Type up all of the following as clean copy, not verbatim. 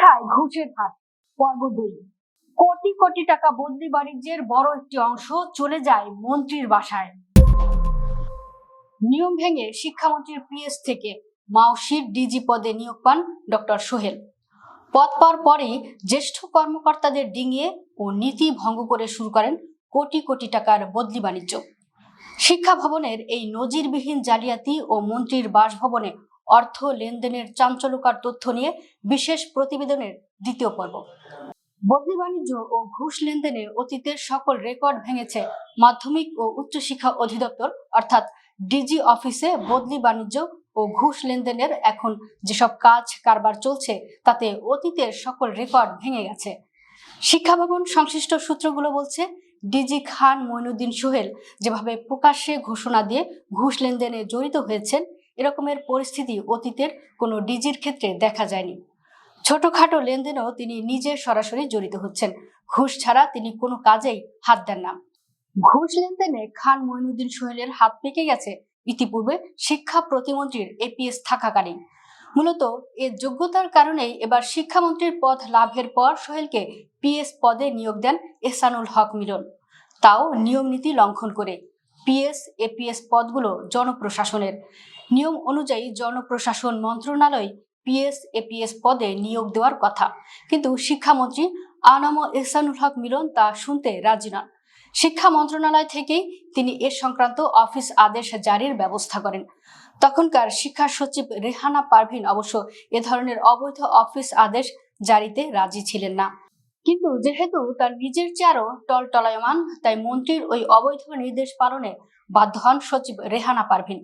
বাড়ায় ঘুষের হার। পর্ব 2। কোটি কোটি টাকা বদলি বাণিজ্যের বড় একটি অংশ চলে যায় মন্ত্রীর বাসায়। নিয়ম ভেঙে শিক্ষামন্ত্রীর পিএস থেকে মাউশির ডিজি পদে নিয়োগ পান ডক্টর সোহেল। পদ পাওয়ার পরেই জ্যেষ্ঠ কর্মকর্তাদের ডিঙিয়ে ও নীতি ভঙ্গ করে শুরু করেন কোটি কোটি টাকার বদলি বাণিজ্য। শিক্ষা ভবনের এই নজিরবিহীন জালিয়াতি ও মন্ত্রীর বাসভবনে অর্থ লেনদেনের চাঞ্চল্যকর তথ্য নিয়ে বিশেষ প্রতিবেদনের দ্বিতীয় পর্ব। বদলি বাণিজ্য ও ঘুষ লেনদেনে অতীতের সকল রেকর্ড ভেঙেছে মাধ্যমিক ও উচ্চশিক্ষা অধিদপ্তর, অর্থাৎ ডিজি অফিসে বদলি বাণিজ্য ও ঘুষ লেনদেনের এখন যেসব কাজ কারবার চলছে তাতে অতীতের সকল রেকর্ড ভেঙে গেছে। শিক্ষা ভবন সংশ্লিষ্ট সূত্রগুলো বলছে, ডিজি খান মঈনুদ্দিন সোহেল যেভাবে প্রকাশ্যে ঘোষণা দিয়ে ঘুষ লেনদেনে জড়িত হয়েছেন, এরকমের পরিস্থিতি অতীতের কোনো ডিজির ক্ষেত্রে দেখা যায়নি। ছোটখাটো লেনদেনেও তিনি নিজে সরাসরি জড়িত হচ্ছেন, ঘুষ ছাড়া তিনি কোনো কাজেই হাত দেন না। ঘুষ লেনদেনে খান মঈনুদ্দিন সোহেলের হাত পেকে গেছে ইতিপূর্বে শিক্ষা প্রতিমন্ত্রীর এপিএস থাকাকালীন। মূলত এর যোগ্যতার কারণেই এবার শিক্ষামন্ত্রীর পদ লাভের পর সোহেলকে পিএস পদে নিয়োগ দেন এহসানুল হক মিলন, তাও নিয়ম নীতি লঙ্ঘন করে। পিএস এপিএস পদগুলো জনপ্রশাসনের। নিয়ম অনুযায়ী জনপ্রশাসন মন্ত্রণালয় পিএস এপিএস পদে নিয়োগ দেওয়ার কথা, কিন্তু শিক্ষামন্ত্রী আনাম এহসানুল হক মিলন তা শুনতে রাজি নন। শিক্ষা মন্ত্রণালয় থেকেই তিনি এ সংক্রান্ত অফিস আদেশ জারির ব্যবস্থা করেন। তখনকার শিক্ষা সচিব রেহানা পারভিন অবশ্য এ ধরনের অবৈধ অফিস আদেশ জারিতে রাজি ছিলেন না। কিন্তু যেহেতু তার নিজের চেয়ারও টলটলায়মান, তাই মন্ত্রীর ওই অবৈধ নির্দেশ পালনে বাধ্য হন সচিব রেহানা পারভিন।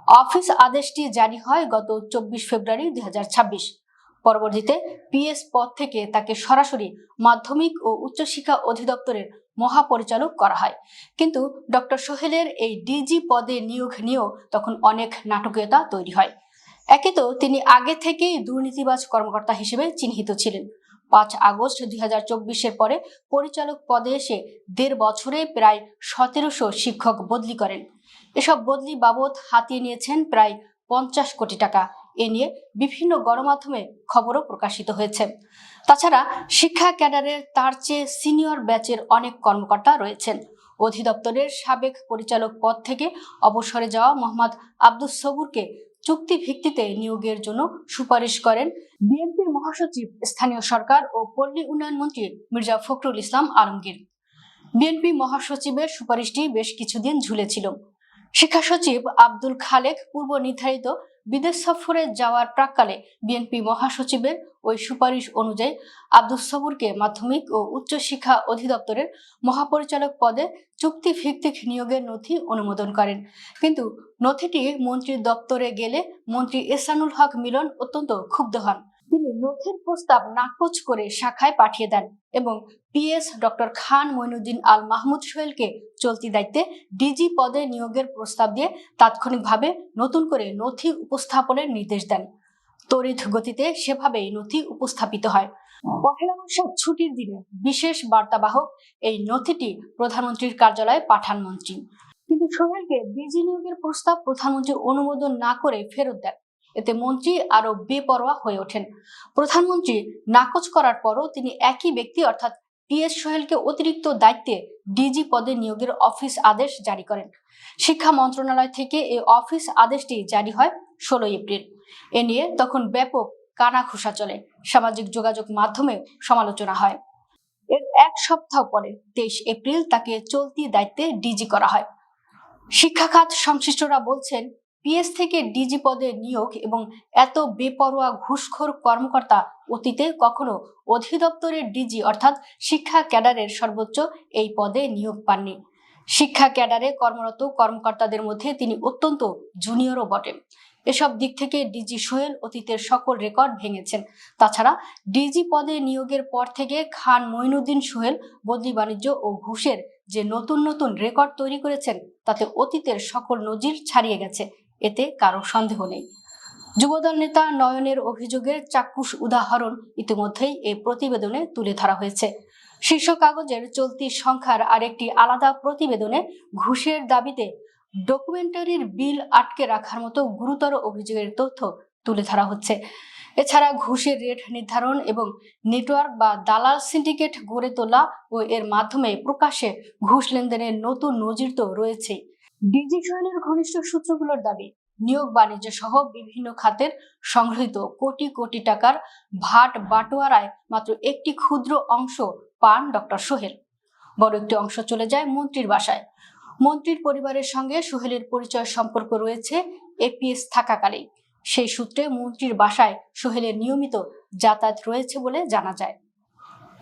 অফিস আদেশটি জারি হয় গত 24 ফেব্রুয়ারি 2026। পরবর্তীতে পিএস পদ থেকে তাকে সরাসরি মাধ্যমিক ও উচ্চশিক্ষা অধিদপ্তরের মহাপরিচালক করা হয়। কিন্তু ডক্টর সোহেলের এই ডিজি পদে নিয়োগ নিয়েও তখন অনেক নাটকীয়তা তৈরি হয়। একে তো তিনি আগে থেকেই দুর্নীতিবাজ কর্মকর্তা হিসেবে চিহ্নিত ছিলেন। 5 আগস্ট 2024-এর পরে পরিচালক পদে এসে 1.5 বছরে প্রায় 1700 শিক্ষক বদলি করেন। এসব বদলি বাবদ হাতিয়ে নিয়েছেন প্রায় 50 কোটি টাকা। এ নিয়ে বিভিন্ন গণমাধ্যমে খবরও প্রকাশিত হয়েছে। তাছাড়া শিক্ষা ক্যাডারের তার চেয়ে সিনিয়র ব্যাচের অনেক কর্মকর্তা রয়েছেন। অধিদপ্তরের সাবেক পরিচালক পদ থেকে অবসরে যাওয়া মোহাম্মদ আব্দুস সবুরকে চুক্তি ভিত্তিতে নিয়োগের জন্য সুপারিশ করেন বিএনপির মহাসচিব, স্থানীয় সরকার ও পল্লী উন্নয়ন মন্ত্রী মির্জা ফখরুল ইসলাম আলমগীর। বিএনপি মহাসচিবের সুপারিশটি বেশ কিছুদিন ঝুলেছিল। শিক্ষা সচিব আব্দুল খালেক পূর্ব নির্ধারিত বিদেশ সফরে যাওয়ার প্রাক্কালে বিএনপি মহাসচিবের ওই সুপারিশ অনুযায়ী আব্দুস সবুরকে মাধ্যমিক ও উচ্চশিক্ষা অধিদপ্তরের মহাপরিচালক পদে চুক্তি ভিত্তিক নিয়োগের নথি অনুমোদন করেন। কিন্তু নথিটি মন্ত্রীর দপ্তরে গেলে মন্ত্রী এহসানুল হক মিলন অত্যন্ত ক্ষুব্ধ হন। তিনি নথির প্রস্তাব নাকচ করে শাখায় পাঠিয়ে দেন এবং পিএস ডক্টর খান মঈনুদ্দিন আল মাহমুদ সোহেলকে চলতি দায়িত্বে ডিজি পদে নিয়োগের প্রস্তাব দিয়ে তাৎক্ষণিকভাবে নতুন করে নথি উপস্থাপনের নির্দেশ দেন। তড়িৎ গতিতে সেভাবেই নথি উপস্থাপিত হয়। পহেলা বৈশাখ ছুটির দিনে বিশেষ বার্তাবাহক এই নথিটি প্রধানমন্ত্রীর কার্যালয়ে পাঠান মন্ত্রী। কিন্তু সোহেলকে ডিজি নিয়োগের প্রস্তাব প্রধানমন্ত্রী অনুমোদন না করে ফেরত দেন। এতে মন্ত্রী আরো বেপরোয়া হয়ে ওঠেন। প্রধানমন্ত্রী নাকচ করার পরও তিনি একই ব্যক্তি অর্থাৎ পিএস সোহেলকে অতিরিক্ত দায়িত্বে ডিজি পদে নিয়োগের অফিস আদেশ জারি করেন। শিক্ষা মন্ত্রণালয় থেকে এই অফিস আদেশটি জারি হয় 16 এপ্রিল। এ নিয়ে তখন ব্যাপক কানাঘুষা চলে, সামাজিক যোগাযোগ মাধ্যমে সমালোচনা হয়। এর 1 সপ্তাহ পরে 23 এপ্রিল তাকে চলতি দায়িত্বে ডিজি করা হয়। শিক্ষা খাত সংশ্লিষ্টরা বলছেন, পিএস থেকে ডিজি পদে নিয়োগ এবং এত বেপরোয়া ঘুষখোর কর্মকর্তা অতীতে কখনো অধিদপ্তরের ডিজি অর্থাৎ শিক্ষা ক্যাডারের সর্বোচ্চ এই পদে নিয়োগ পাননি। শিক্ষা ক্যাডারে কর্মরত কর্মকর্তাদের মধ্যে তিনি অত্যন্ত জুনিয়রও বটেন। এসব দিক থেকে ডিজি সোহেল অতীতের সকল রেকর্ড ভেঙেছেন। তাছাড়া ডিজি পদে নিয়োগের পর থেকে খান মঈনুদ্দিন সোহেল বদলি বাণিজ্য ও ঘুষের যে নতুন নতুন রেকর্ড তৈরি করেছেন তাতে অতীতের সকল নজির ছাড়িয়ে গেছে, এতে কারো সন্দেহ নেই। যুবদল নেতা নয়নের অভিযোগের চাক্ষুষ উদাহরণ ইতিমধ্যেই এই প্রতিবেদনে তুলে ধরা হয়েছে। শীর্ষ কাগজের চলতি সংখ্যার আরেকটি আলাদা প্রতিবেদনে ঘুষের দাবিতে ডকুমেন্টারির বিল আটকে রাখার মতো গুরুতর অভিযোগের তথ্য তুলে ধরা হচ্ছে। এছাড়া ঘুষের রেট নির্ধারণ এবং নেটওয়ার্ক বা দালাল সিন্ডিকেট গড়ে তোলা ও এর মাধ্যমে প্রকাশ্যে ঘুষ লেনদেনের নতুন নজির তো রয়েছেই। ডিজি সোহেলের ঘনিষ্ঠ সূত্রগুলোর দাবি, নিয়োগ বাণিজ্য সহ বিভিন্ন খাতের সংগৃহীত কোটি কোটি টাকার ভাট বাটোয়ারায় মাত্র একটি ক্ষুদ্র অংশ পান ডক্টর সোহেল। বড় একটি অংশ চলে যায় মন্ত্রীর বাসায়। মন্ত্রীর পরিবারের সঙ্গে সোহেলের পরিচয় সম্পর্ক রয়েছে এপিএস থাকাকালেই। সেই সূত্রে মন্ত্রীর বাসায় সোহেলের নিয়মিত যাতায়াত রয়েছে বলে জানা যায়।